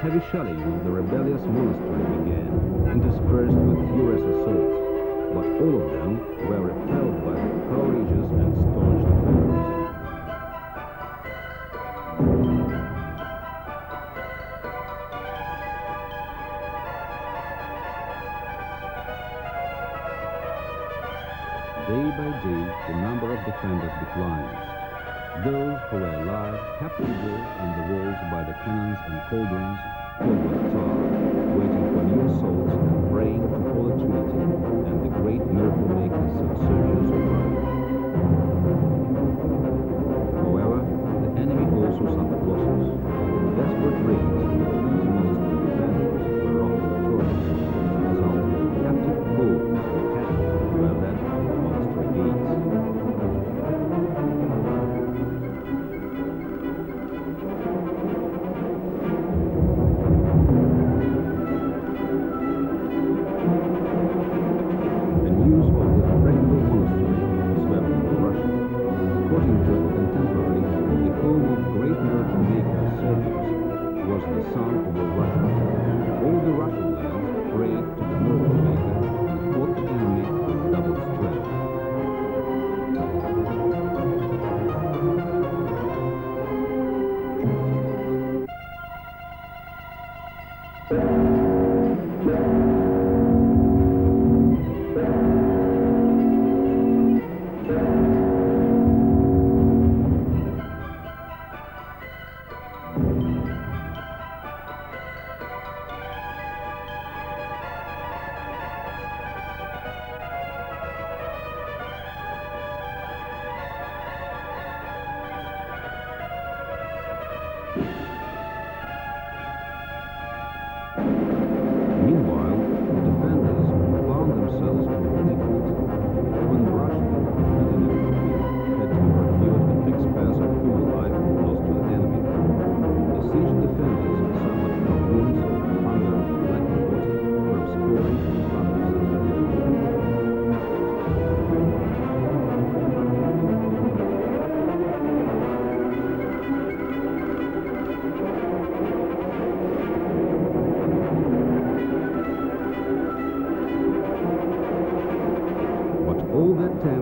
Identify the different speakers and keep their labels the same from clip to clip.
Speaker 1: heavy shelling of the rebellious monastery began, interspersed with furious assaults, but all of them were repelled by the courageous and staunch defenders. Day by day, the number of defenders declined. Those who were alive kept vigil on the walls by the cannons and cauldrons, filled with tar, waiting for new assaults and praying to Holy Trinity and the great miracle maker Sержiu's arrival. However, the enemy also suffered losses. Desperate raids on the Trinity monastery defenders were often notorious. As a result, captive bulls and cattle were led to the monastery gates.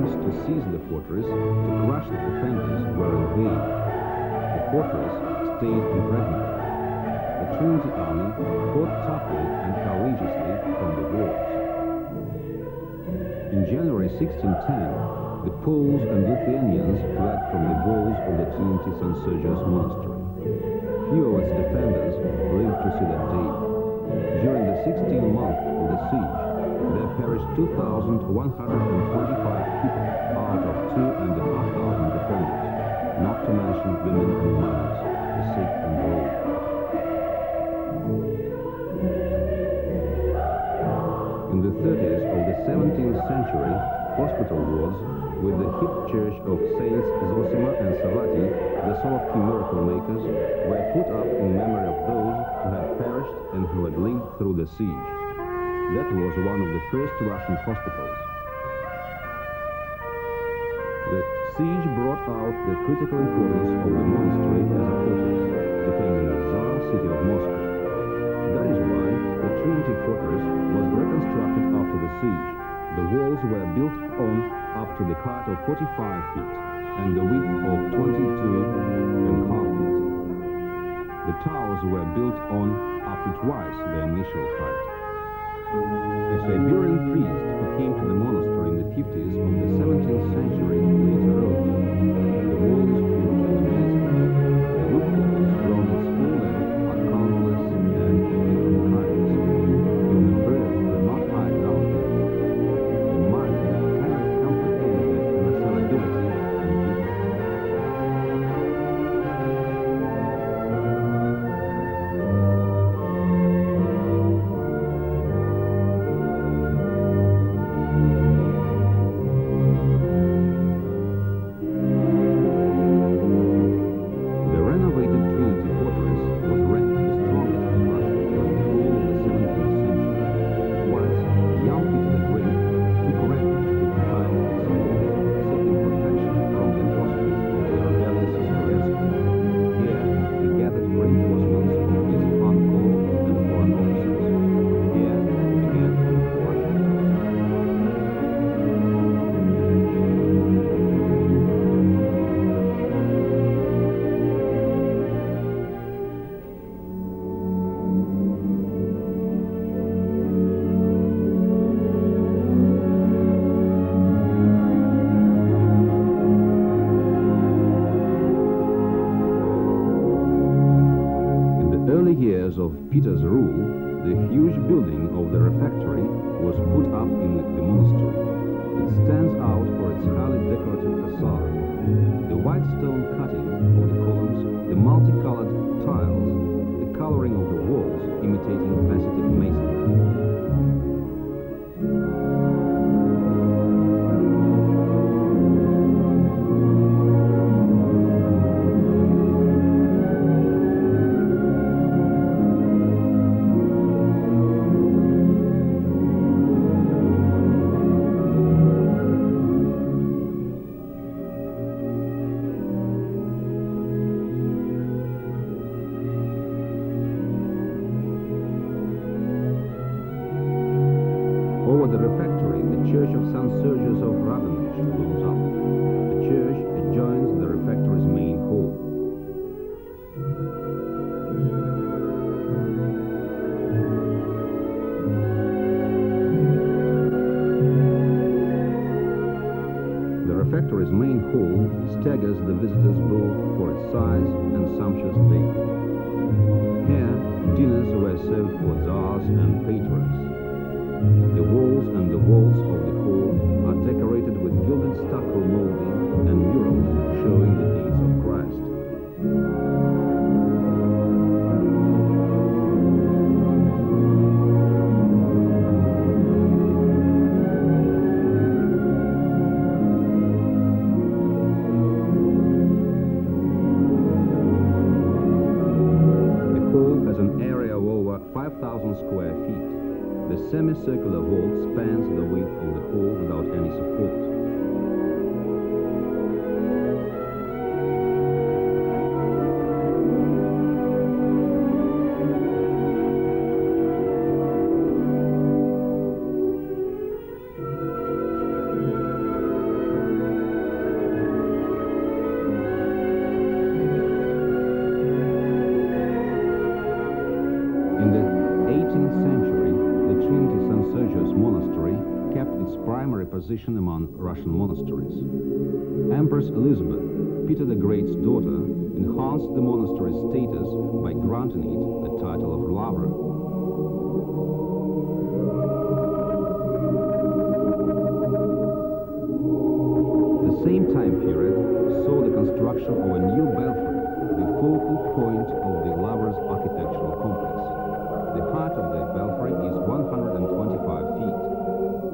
Speaker 1: To seize the fortress, to crush the defenders, were in vain. The fortress stayed impregnable. The Trinity army fought toughly and courageously from the walls. In January 1610, the Poles and Lithuanians fled from the walls of the Trinity St. Sergiu's monastery. Few of its defenders lived to see that day. During the 16th month of the siege, there perished 2,145 people out of 2,500 defenders, not to mention women and minors, the sick and the old. In the 30s of the 17th century, hospital wards with the hip church of Saints Zosima and Savati, the Solovki miracle makers, were put up in memory of those who had perished and who had lived through the siege. That was one of the first Russian hospitals. The siege brought out the critical importance of the monastery as a fortress, defending the Tsar city of Moscow. That is why the Trinity fortress was reconstructed after the siege. The walls were built on up to the height of 45 feet and the width of 22.5 feet. The towers were built on up to twice the initial height. A Siberian priest who came to the monastery in the 50s of the 17th century later wrote, "The wall is huge and amazing. The loopholes grown its full length are countless and of different kinds. Even the bird will not hide down there. The mind cannot comprehend the colossality and beauty." Peter's rule, the huge building of the refectory was put up in the monastery. It stands out for its highly decorative facade. The white stone cutting of the columns, the multicolored tiles, the coloring of the walls imitating faceted masonry. Over the refectory, the church of Sержиu of Randonez looms up. The church adjoins the refectory's main hall. The refectory's main hall staggers the visitors both for its size and sumptuous decor. Here, dinners were served for tsars and patrons. The walls and the walls of the hall are decorated with gilded stucco molding and murals showing the deeds of Christ. The hall has an area of over 5,000 square feet. The semicircular vault spans the width of the hall without any support. In the 18th century, the Trinity Sержiu monastery kept its primary position among Russian monasteries. Empress Elizabeth, Peter the Great's daughter, enhanced the monastery's status by granting it the title of Lαυρα. The same time period saw the construction of a new belfry, the focal point of the Lαvra's architectural complex. The height of the belfry is 125 feet.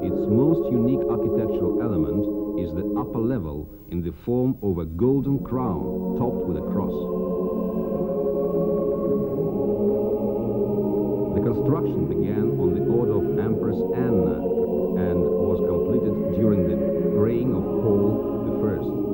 Speaker 1: Its most unique architectural element is the upper level in the form of a golden crown topped with a cross. The construction began on the order of Empress Anna and was completed during the reign of Paul I.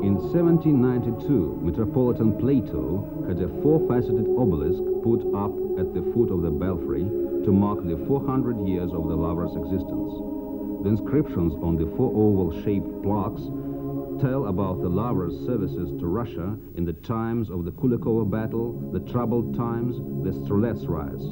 Speaker 1: In 1792, Metropolitan Plato had a four-faceted obelisk put up at the foot of the belfry to mark the 400 years of the Lαvra's existence. The inscriptions on the four oval-shaped plaques tell about the Lαvra's services to Russia in the times of the Kulikovo battle, the troubled times, the Strelets rise.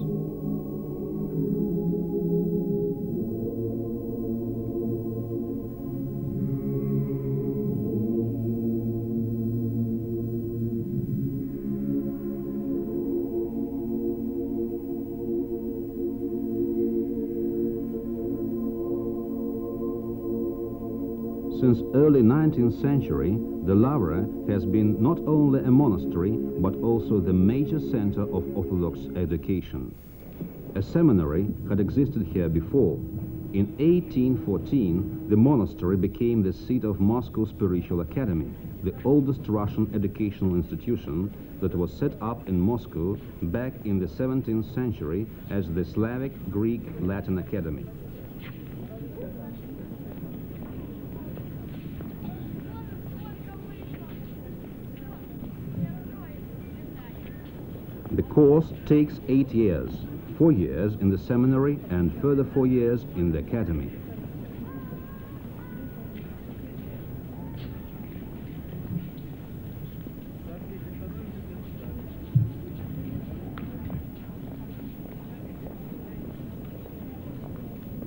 Speaker 1: Since early 19th century, the Lαυρα has been not only a monastery, but also the major center of Orthodox education. A seminary had existed here before. In 1814, the monastery became the seat of Moscow Spiritual Academy, the oldest Russian educational institution that was set up in Moscow back in the 17th century as the Slavic Greek Latin Academy. The course takes 8 years, 4 years in the seminary and further 4 years in the academy.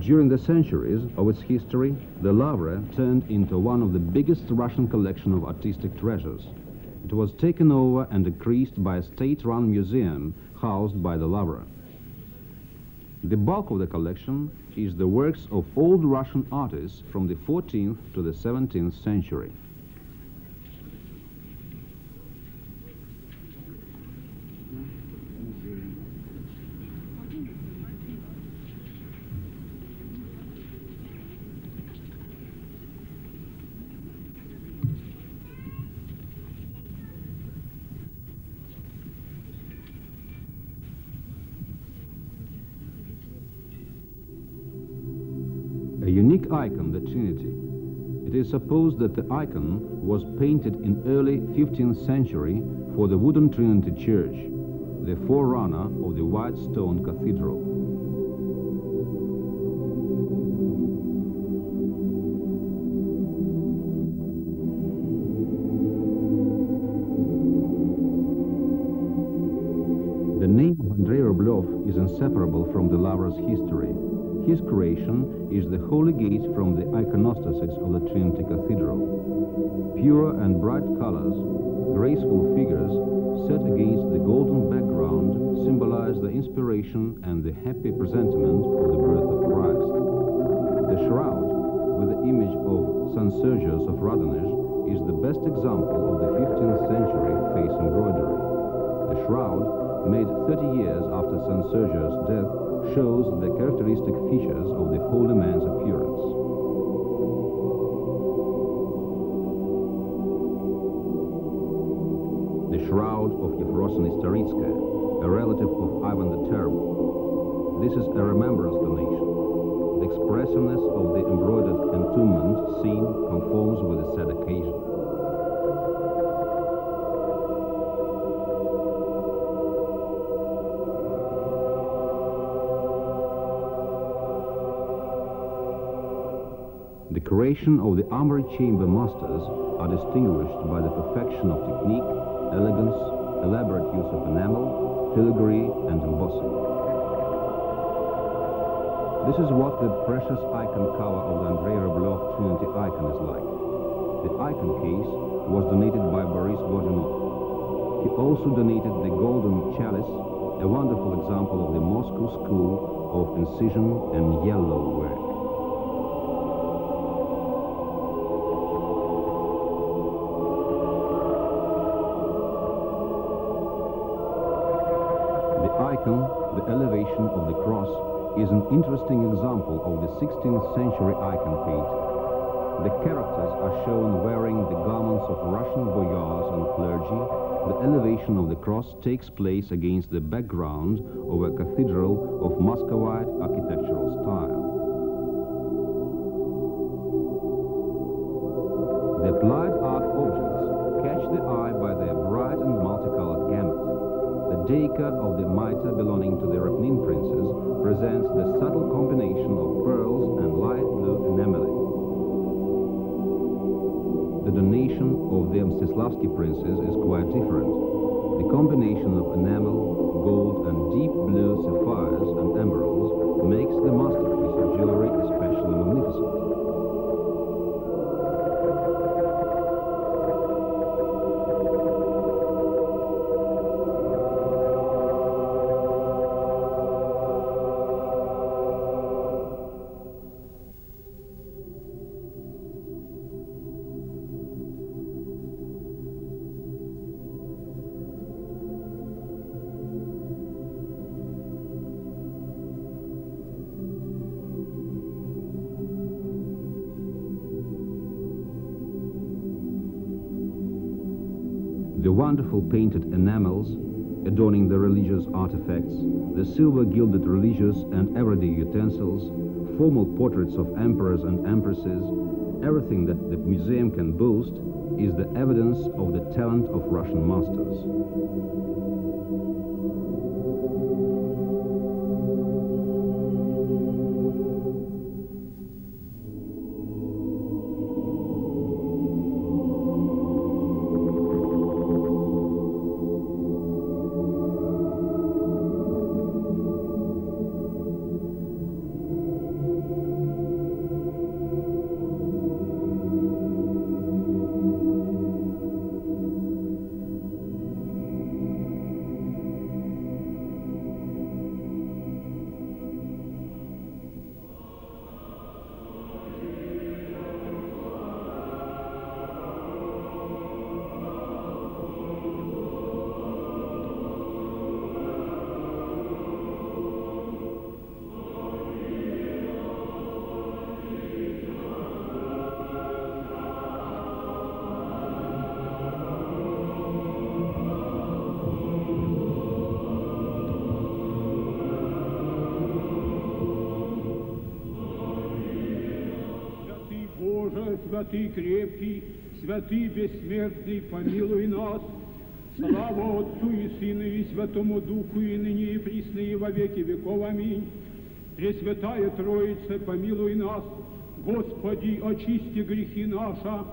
Speaker 1: During the centuries of its history, the Lαυρα turned into one of the biggest Russian collection of artistic treasures. It was taken over and increased by a state-run museum housed by the Lαυρα. The bulk of the collection is the works of old Russian artists from the 14th to the 17th century. A unique icon, the Trinity. It is supposed that the icon was painted in early 15th century for the wooden Trinity Church, the forerunner of the white stone cathedral. The name of Andrei Rublev is inseparable from the Lαvra's history. His creation is the holy gate from the iconostasis of the Trinity Cathedral. Pure and bright colors, graceful figures, set against the golden background, symbolize the inspiration and the happy presentiment of the birth of Christ. The shroud, with the image of St. Sergius of Randonеж, is the best example of the 15th century face embroidery. The shroud, made 30 years after St. Sergius' death, shows the characteristic features of the holy man's appearance. The shroud of Yevrosyny Staritsky, a relative of Ivan the Terrible. This is a remembrance donation. The expressiveness of the embroidered entombment scene conforms with the said occasion. The creation of the armory chamber masters are distinguished by the perfection of technique, elegance, elaborate use of enamel, filigree, and embossing. This is what the precious icon cover of the Andrei Rublev Trinity icon is like. The icon case was donated by Boris Godunov. He also donated the golden Chalice, a wonderful example of the Moscow school of incision and yellow work. The elevation of the cross is an interesting example of the 16th century icon painting. The characters are shown wearing the garments of Russian boyars and clergy. The elevation of the cross takes place against the background of a cathedral of Muscovite architectural style. The applied art objects catch the eye by their bright and multicolored gamut. The deka of the mitre belonging to the Rapnin princes presents the subtle combination of pearls and light blue enameling. The donation of the Mstislavsky princes is quite different. The combination of enamel, gold, and deep blue sapphires and emeralds makes the masterpiece of jewelry especially magnificent. The wonderful painted enamels adorning the religious artifacts, the silver gilded religious and everyday utensils, formal portraits of emperors and empresses, everything that the museum can boast is the evidence of the talent of Russian masters.
Speaker 2: святый крепкий, святый бессмертный, помилуй нас. Слава Отцу и Сыну и Святому Духу, и ныне и присно и во веки веков. Аминь. Пресвятая Троица, помилуй нас. Господи, очисти грехи наши.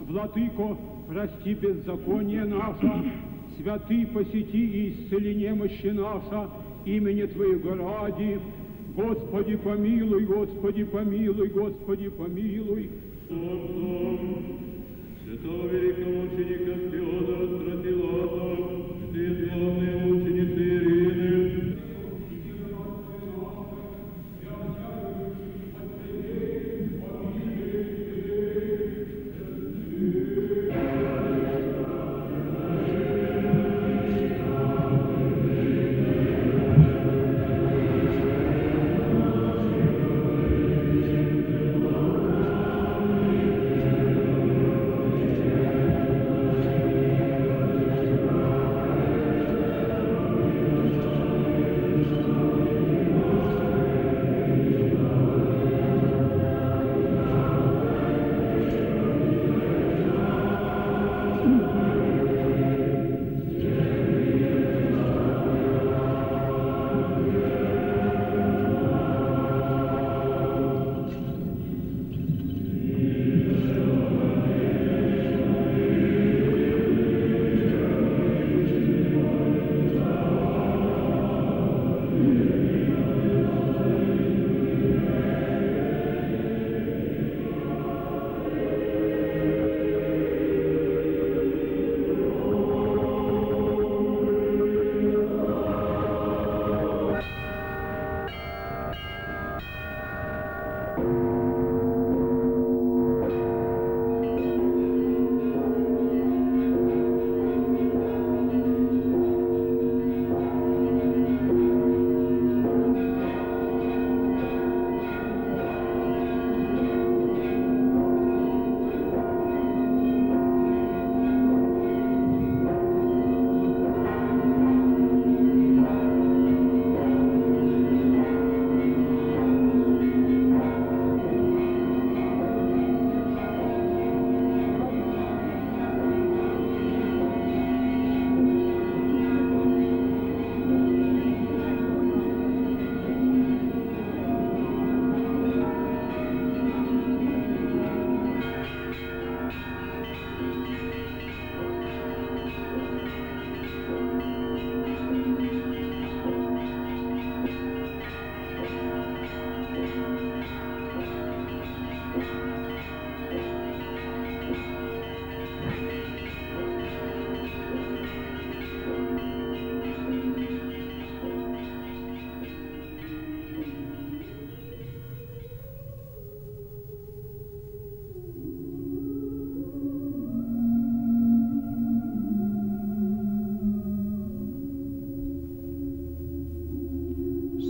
Speaker 2: Владыко, прости беззаконие наше. Святый, посети и исцели немощи наши, имени Твоего ради. Господи, помилуй, Господи, помилуй, Господи, помилуй.
Speaker 3: Святого великомученика Феодора Стратилата, жди славной мученицы Ирины.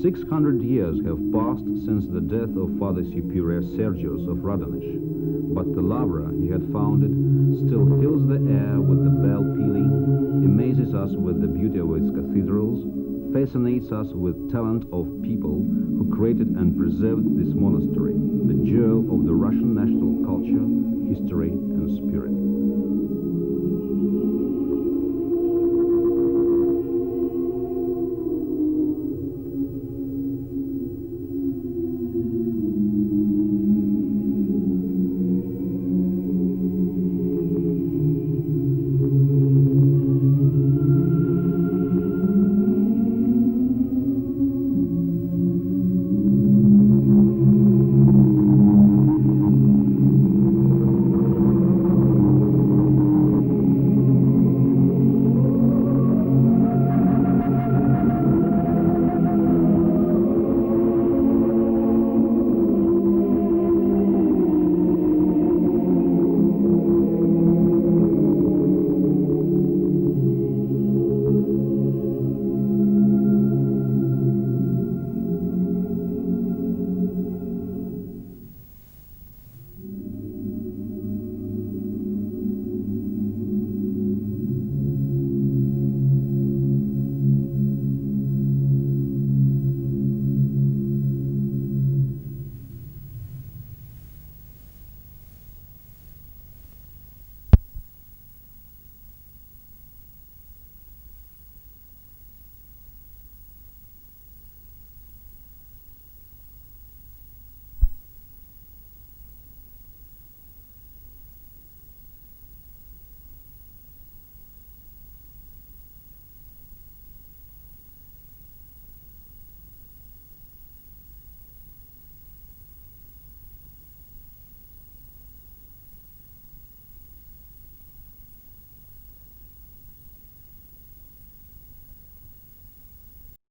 Speaker 1: 600 years have passed since the death of Father Superior Sергiu of Randonez, but the Lαυρα he had founded still fills the air with the bell pealing, amazes us with the beauty of its cathedrals, fascinates us with talent of people who created and preserved this monastery, the jewel of the Russian national culture, history and spirit.